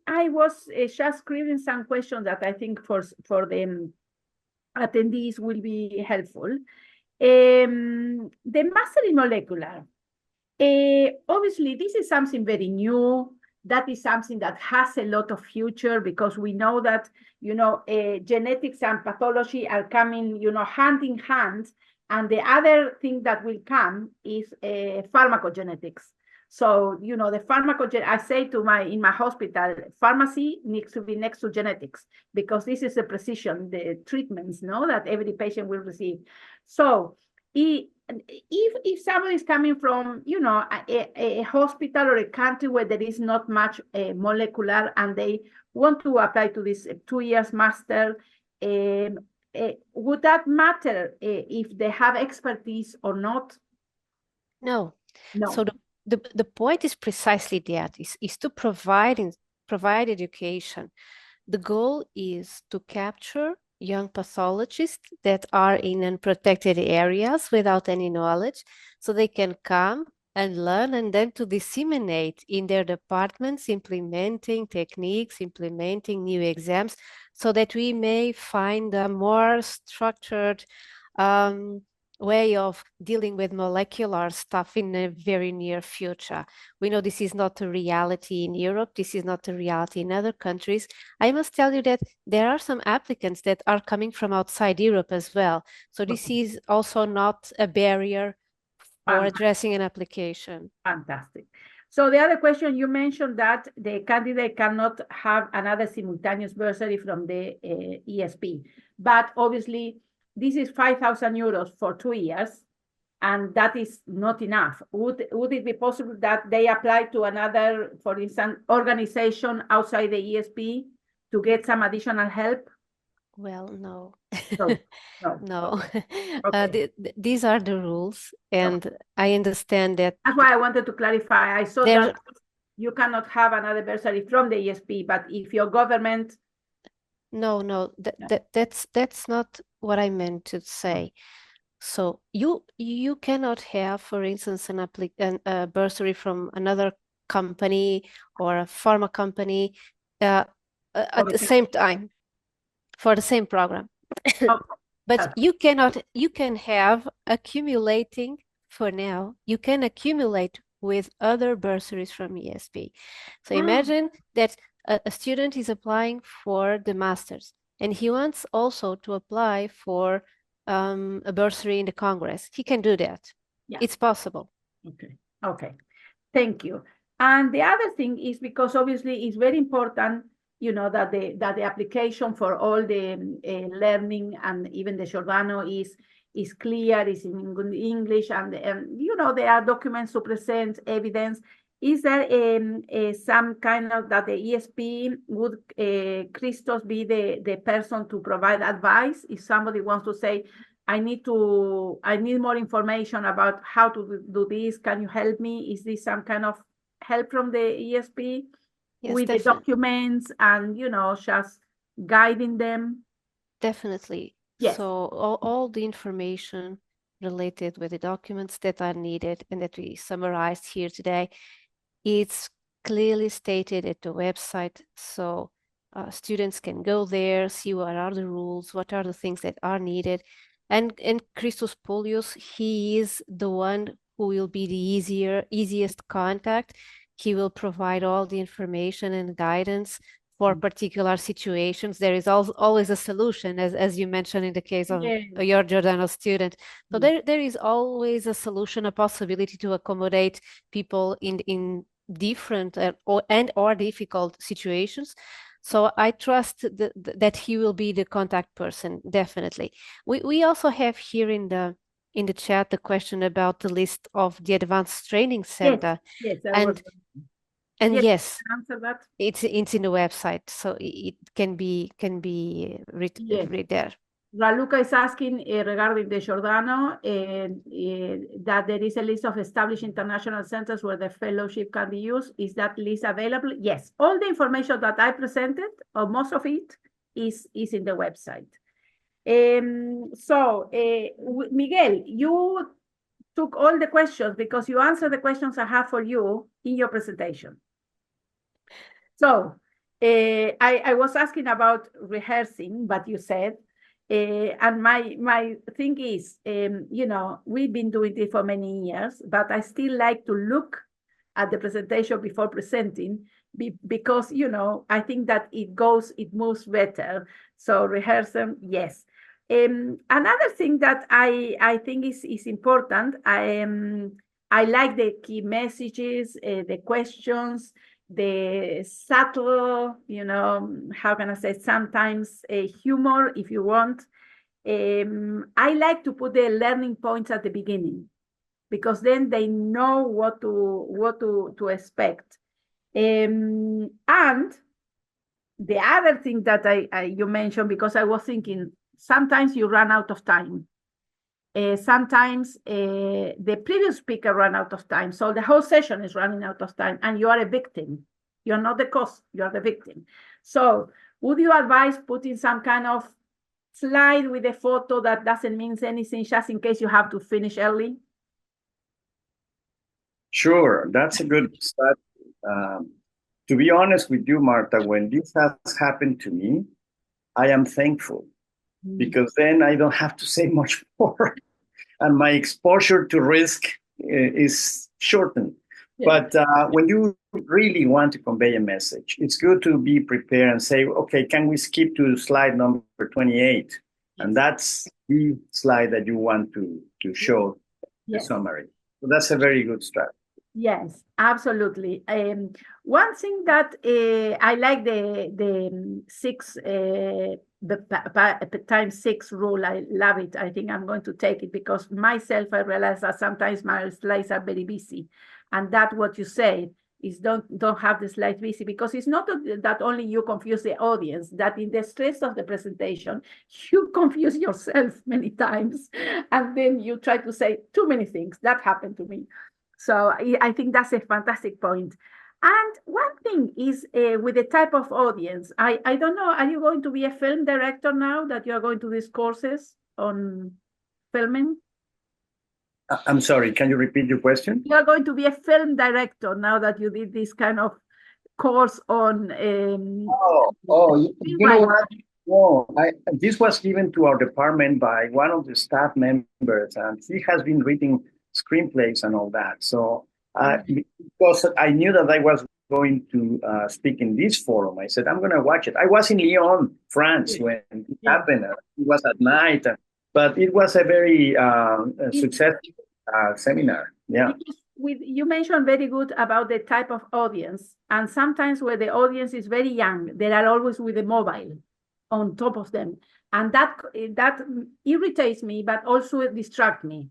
I was just scribbling some questions that I think for the attendees will be helpful. The master in molecular. Obviously, this is something very new. That is something that has a lot of future, because we know that, genetics and pathology are coming, hand in hand. And the other thing that will come is pharmacogenetics. So, the I say in my hospital, pharmacy needs to be next to genetics, because this is the precision, the treatments, that every patient will receive. So if somebody is coming from, a hospital or a country where there is not much molecular, and they want to apply to this 2 years master, would that matter if they have expertise or not? No. No. So the point is precisely that, is to provide education. The goal is to capture young pathologists that are in unprotected areas without any knowledge, so they can come and learn, and then to disseminate in their departments, implementing techniques, implementing new exams, so that we may find a more structured way of dealing with molecular stuff in the very near future. We know this is not a reality in Europe. This is not a reality in other countries. I must tell you that there are some applicants that are coming from outside Europe as well. So this is also not a barrier for addressing an application. Fantastic. So the other question, you mentioned that the candidate cannot have another simultaneous bursary from the ESP, but obviously this is 5,000 euros for 2 years, and that is not enough. Would it be possible that they apply to another, for instance, organization outside the ESP to get some additional help? Well, no. No. No. Okay. These are the rules, and I understand that. That's why I wanted to clarify. I saw that You cannot have another bursary from the ESP, but if your government, No, that's not what I meant to say. So you cannot have, for instance, a bursary from another company or a pharma company at the same time for the same program. But you can have accumulating for now, you can accumulate with other bursaries from ESP. So imagine that a student is applying for the master's and he wants also to apply for a bursary in the Congress. He can do that. Yeah. It's possible. Okay. Thank you. And the other thing is because obviously it's very important, you know, that the application for all the learning and even the Giordano is clear, is in good English, and you know, there are documents to present, evidence. Is there some kind of that the ESP would Christos be the person to provide advice if somebody wants to say, I need more information about how to do this. Can you help me? Is this some kind of help from the ESP with the documents and, you know, just guiding them? Definitely. Yes. So all the information related with the documents that are needed and that we summarized here today, it's clearly stated at the website. So students can go there, see what are the rules, what are the things that are needed. And Christos Polios, he is the one who will be the easiest contact. He will provide all the information and guidance for particular situations. There is always a solution, as you mentioned in the case of your Giordano student. So there is always a solution, a possibility to accommodate people in different or difficult situations. So I trust that he will be the contact person, definitely. We also have here in the chat the question about the list of the Advanced Training Center. Yes, yes, answer that. It's in the website, so it can be read there. Raluca is asking regarding the Giordano that there is a list of established international centers where the fellowship can be used. Is that list available? Yes. All the information that I presented, or most of it, is in the website. So, Miguel, you took all the questions because you answered the questions I have for you in your presentation. So, I was asking about rehearsing, but you said, and my thing is, you know, we've been doing this for many years, but I still like to look at the presentation before presenting because, you know, I think that it moves better. So rehearsing, yes. Another thing that I think is important, I like the key messages, the questions, the subtle, you know, how can I say, sometimes humor, if you want. I like to put the learning points at the beginning because then they know what to expect. And the other thing that you mentioned, because I was thinking, sometimes you run out of time. Sometimes the previous speaker ran out of time. So the whole session is running out of time and you are a victim. You're not the cause, you're the victim. So would you advise putting some kind of slide with a photo that doesn't mean anything just in case you have to finish early? Sure, that's a good start. To be honest with you, Marta, when this has happened to me, I am thankful because then I don't have to say much more and my exposure to risk is shortened. Yeah. But when you really want to convey a message, it's good to be prepared and say, okay, can we skip to slide number 28? Yes. And that's the slide that you want to show the summary. So that's a very good strategy. Yes, absolutely. One thing that I like the 6 times 6 rule. I love it. I think I'm going to take it because myself, I realize that sometimes my slides are very busy, and that's what you say is don't have the slides busy because it's not that only you confuse the audience, that in the stress of the presentation you confuse yourself many times, and then you try to say too many things. That happened to me. So I think that's a fantastic point. And one thing is with the type of audience, I don't know, are you going to be a film director now that you are going to these courses on filming? I'm sorry, can you repeat your question? You are going to be a film director now that you did this kind of course on You know what? No, this was given to our department by one of the staff members, and he has been reading screenplays and all that. So, because I knew that I was going to speak in this forum, I said, I'm going to watch it. I was in Lyon, France, when it happened. It was at night, but it was a very successful seminar. Yeah. You mentioned very good about the type of audience, and sometimes where the audience is very young, they are always with the mobile on top of them, and that irritates me, but also distracts me.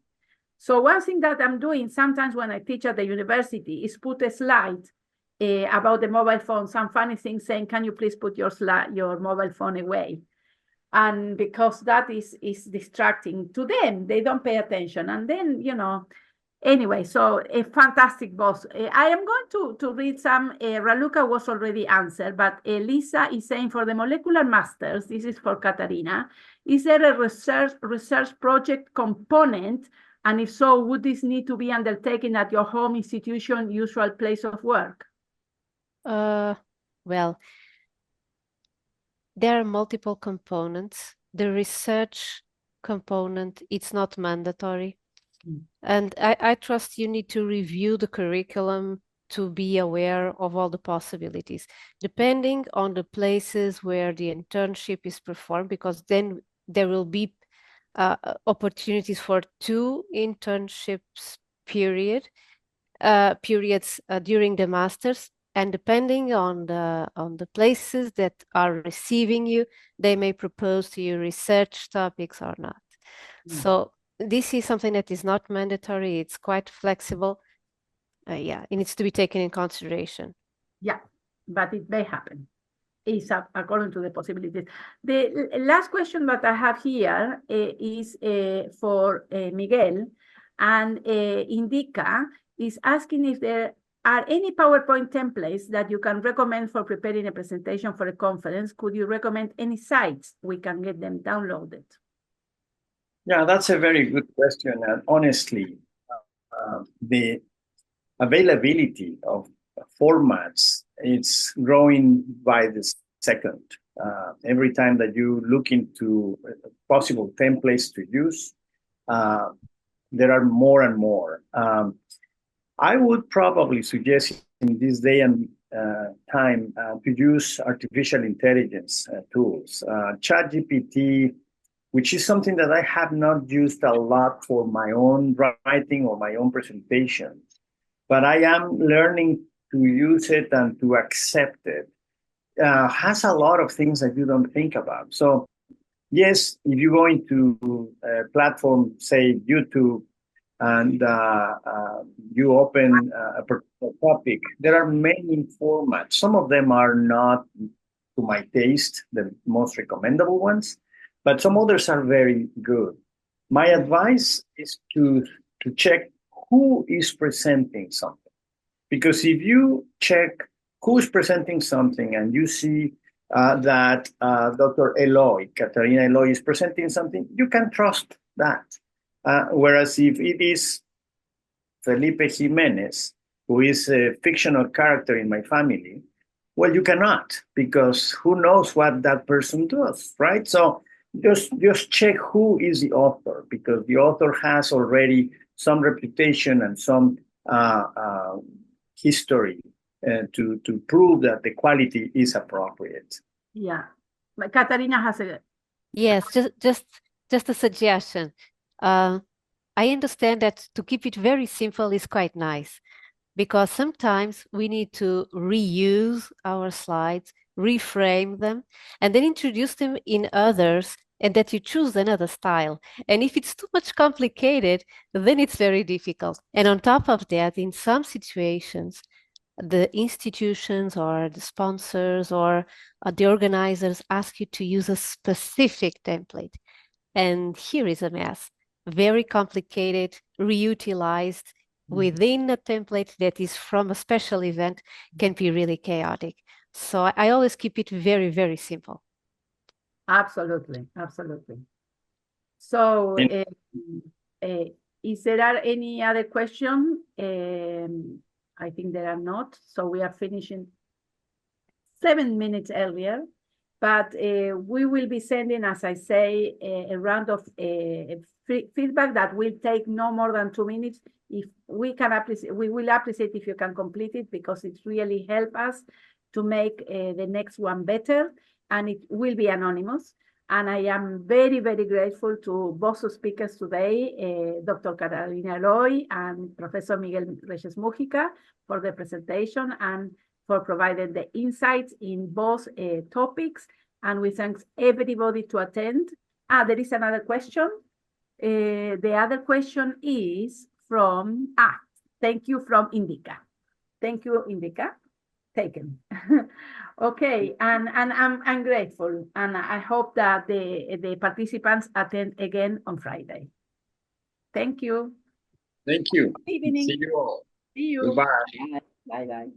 So one thing that I'm doing sometimes when I teach at the university is put a slide about the mobile phone, some funny things saying, "Can you please put your mobile phone away?" And because that is distracting to them, they don't pay attention, and then Anyway, so a fantastic boss. I am going to read some. Raluca was already answered, but Lisa is saying for the molecular masters, this is for Katarina, is there a research project component? And if so, would this need to be undertaken at your home institution, usual place of work? Well, there are multiple components. The research component, it's not mandatory. And I trust you need to review the curriculum to be aware of all the possibilities, depending on the places where the internship is performed, because then there will be opportunities for 2 internships periods during the masters, and depending on the places that are receiving you, they may propose to you research topics or not. So this is something that is not mandatory. It's quite flexible. Yeah, it needs to be taken in consideration. Yeah, but it may happen. It's according to the possibilities. The last question that I have here is for Miguel, and Indica is asking if there are any PowerPoint templates that you can recommend for preparing a presentation for a conference. Could you recommend any sites we can get them downloaded? Yeah, that's a very good question. And honestly, the availability of formats, it's growing by the second. Every time that you look into possible templates to use, there are more and more. I would probably suggest in this day and time to use artificial intelligence tools. ChatGPT, which is something that I have not used a lot for my own writing or my own presentations, but I am learning to use it and to accept it. Has a lot of things that you don't think about. So yes, if you go into a platform, say YouTube, and you open a particular topic, there are many formats. Some of them are not to my taste, the most recommendable ones, but some others are very good. My advice is to check who is presenting something. Because if you check who is presenting something and you see that Dr. Eloy, Katarina Eloy is presenting something, you can trust that. Whereas if it is Felipe Jimenez, who is a fictional character in my family, well, you cannot, because who knows what that person does, right? So just check who is the author, because the author has already some reputation and some history to prove that the quality is appropriate. Yeah, Katarina has a... Yes, just a suggestion. I understand that to keep it very simple is quite nice, because sometimes we need to reuse our slides, reframe them, and then introduce them in others, and that you choose another style. And if it's too much complicated, then it's very difficult. And on top of that, in some situations, the institutions or the sponsors or the organizers ask you to use a specific template. And here is a mess. Very complicated, reutilized, within a template that is from a special event can be really chaotic. So I always keep it very, very simple. Absolutely, absolutely. So, is there any other question? I think there are not. So we are finishing 7 minutes earlier, but we will be sending, as I say, a round of feedback that will take no more than 2 minutes. If we can appreciate, we will appreciate if you can complete it, because it really helps us to make the next one better, and it will be anonymous. And I am very, very grateful to both speakers today, Dr. Carolina Loy and Professor Miguel Reyes Mujica, for the presentation and for providing the insights in both topics. And we thank everybody to attend. There is another question. The other question is from, thank you, from Indica. Thank you, Indica. Taken. Okay, and I'm grateful, and I hope that the participants attend again on Friday. Thank you. Thank you. Good evening. See you all. See you. Goodbye. Bye bye.